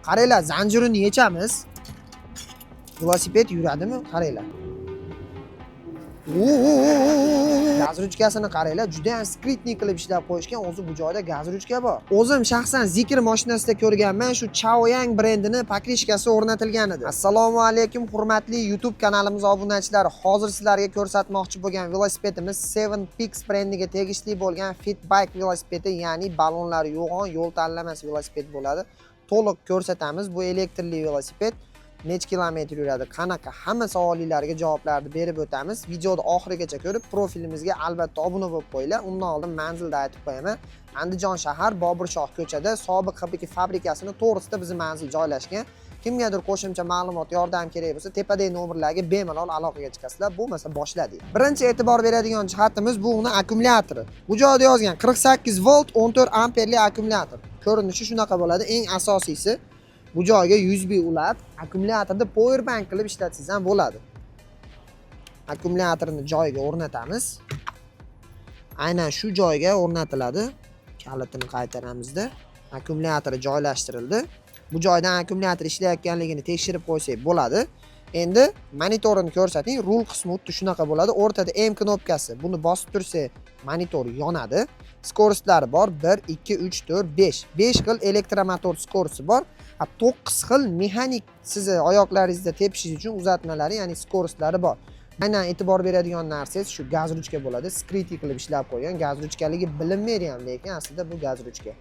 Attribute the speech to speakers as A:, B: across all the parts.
A: Qaranglar, zanjirini yechamiz. Velosiped yuradimi? Qaranglar. Gaz ruchkasini qaranglar, juda ham skritniy qilib ishlab qo'yishgan. O'zi bu joyda gaz ruchka bor. O'zim shaxsan Zikr mashinasida ko'rganman, shu Chaoyang brendini pokrishkasi o'rnatilgan edi. Assalomu alaykum, hurmatli YouTube kanalimiz obunachilari. Hozir sizlarga ko'rsatmoqchi bo'lgan velosipedimiz Seven Peaks brendiga tegishli bo'lgan Fit Bike velosipedi, ya'ni ballonlari yo'g'on, yo'l tanlamas velosiped bo'ladi. To'liq ko'rsatamiz. Bu elektrli velosiped. Necha kilometr yuradi, qanaqa, hamma savollarga javoblarni berib o'tamiz. Videoni oxirigacha ko'rib, profilimizga albatta obuna bo'lib qo'yinglar. Undan oldin manzilni aytib qo'yaman. Andijon shahar Boburshoh ko'chada sobiq HBK fabrikasini to'g'risida bizning manzil joylashgan. Kimgadir qo'shimcha ma'lumot, yordam kerak bo'lsa, tepadagi nomerlarga bemalol aloqaga chiqasizlar. Bo'lmasa boshladik. Birinchi e'tibor beradigan jihatimiz bu uni akkumulyatori. Bu joyda yozgan 48 volt 14 amperli akkumulyator. Ko'rinishi shunaqa bo'ladi. Eng asosiysi bu joyga USB ulab, akkumulyatorni power bank qilib ishlatsangiz ham bo'ladi. Akkumulyatorni joyiga o'rnatamiz. Aynan shu joyga o'rnatiladi. Kalitini qaytaramizda. Akkumulyatori joylashtirildi. Bu joydan akkumulyator ishlayotganligini tekshirib qo'ysak bo'ladi. Endi monitorini ko'rsating. Rul qismi xuddi shunaqa bo'ladi. O'rtada M knopkasi. Buni bosib tursak, monitor yonadi. Skoroslari bor. 1, 2, 3, 4, 5. 5 xil elektromotor skorosi bor. 9 xil mexanik sizni oyoqlaringizda tepishingiz uchun uzatmalari, ya'ni skoroslari bor. Aynan e'tibor beradigan narsangiz shu gaz ruchka bo'ladi. Skriti qilib ishlab qo'ygan. Gaz ruchkaligi bilinmaydi ham, lekin aslida bu gaz ruchka.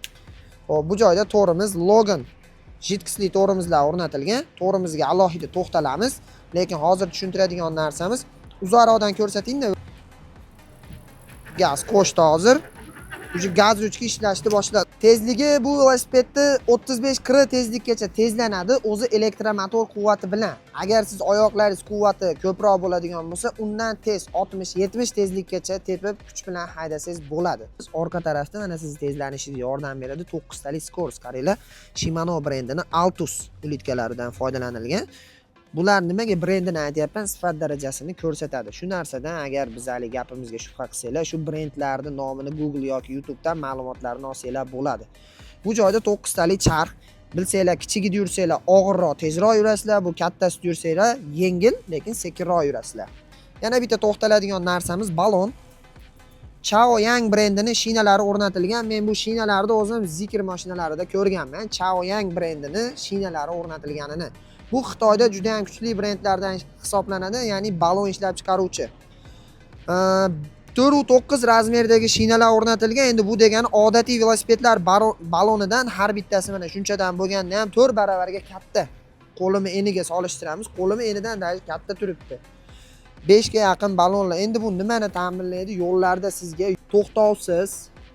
A: Xo'p, bu joyda to'rimiz Logan jidkisli to'rimizlar o'rnatilgan. To'rimizga alohida to'xtalamiz, lekin hozir tushuntiradigan narsamiz uzoqroqdan ko'rsating-da. Gaz qo'shdi hozir. Uji gaz ruchka ishlashni boshladi. Tezligi bu velosipedni 35 km tezlikgacha tezlanadi, o'zi elektromotor quvvati bilan. Agar siz oyoqlaringiz quvvati ko'proq bo'ladigan bo'lsa, undan tez 60-70 tezlikgacha tepib kuch bilan haydasangiz bo'ladi. Orqa tarafda mana siz tezlanishingizga yordam beradi 9 talik skorost. Qaranglar, Shimano brendini Altus ulitkalaridan foydalanilgan. Bular nimaga brendini aytyapman? Sifat darajasini ko'rsatadi. Shu narsadan agar biz hali gapimizga shubha qilsanglar, shu brendlarning nomini Google yoki YouTube dan ma'lumotlarni olsanglar bo'ladi. Bu joyda 9 talik charx, bilsanglar kichigida yursanglar og'irroq, tezroq yurasizlar, bu kattasida yursanglar yengil, lekin sekinroq yurasizlar. Yana bitta to'xtaladigan narsamiz balon. Chaoyang brendini shinalari o'rnatilgan. Men bu shinalarni o'zim Zikr mashinalarida ko'rganman. Chaoyang brendini shinalari o'rnatilganini. Bu Xitoyda juda ham kuchli brendlardan hisoblanadi, ya'ni balon ishlab chiqaruvchi. 4.9 razmerdagi shinalar o'rnatilgan. Endi bu degani odatiy velosipedlar balonidan har bittasi mana shunchadan bo'lganda ham 4 baravarga katta. Qo'limni eniga solishtiramiz. Qo'limni enidan katta turibdi. 5 ga yaqin balonlar. Endi bu nimani ta'minlaydi? Yo'llarda sizga to'xtovsiz,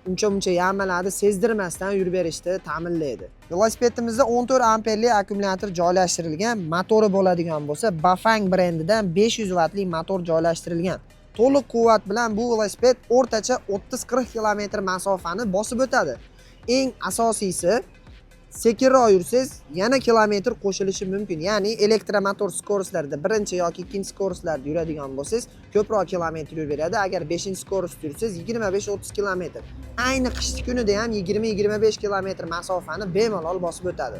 A: uncha yamalarni sezdirmasdan yurib berishni ta'minlaydi. Velosipedimizda 14 amperli akkumulyator joylashtirilgan. Motori bo'ladigan bo'lsa, Bafang brendidan 500 wattli motor joylashtirilgan. To'liq quvvat bilan bu velosiped o'rtacha 30-40 km masofani bosib o'tadi. Eng asosiysi, sekinroq yursangiz yana kilometr qo'shilishi mumkin. Ya'ni elektromotor skoroslarida birinchi yoki ikkinchi skoroslarda yuradigan bo'lsangiz, ko'proq kilometr yuraveradi. Agar 5-skorosda yursangiz 25-30 km. Ayni qishki kunida ham 20-25 km masofani bemalol bosib o'tadi.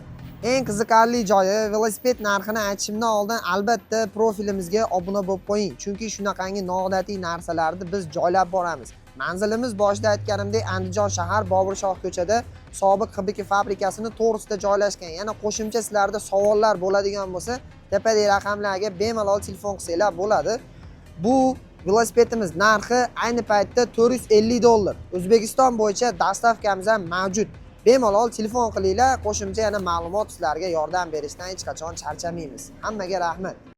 A: Eng qiziqarli joyi, velosiped narxini aytishimdan oldin albatta profilimizga obuna bo'lib qo'ying. Chunki shunaqangi noodatiy narsalarni biz joylab boramiz. Manzilimiz boshida aytganimdek Andijon shahar Boburshoh ko'chada sobiq HBK fabrikasini to'g'risida joylashgan. Yana qo'shimcha sizlarda savollar bo'ladigan bo'lsa, tepadagi raqamlarga bemalol telefon qilsanglar bo'ladi. Bu velosipedimiz narxi ayni paytda $450. O'zbekiston bo'yicha dastavkamiz ham mavjud. Bemalol telefon qilinglar, qo'shimcha yana ma'lumot sizlarga yordam berishdan hech qachon charchamaymiz. Hammaga rahmat.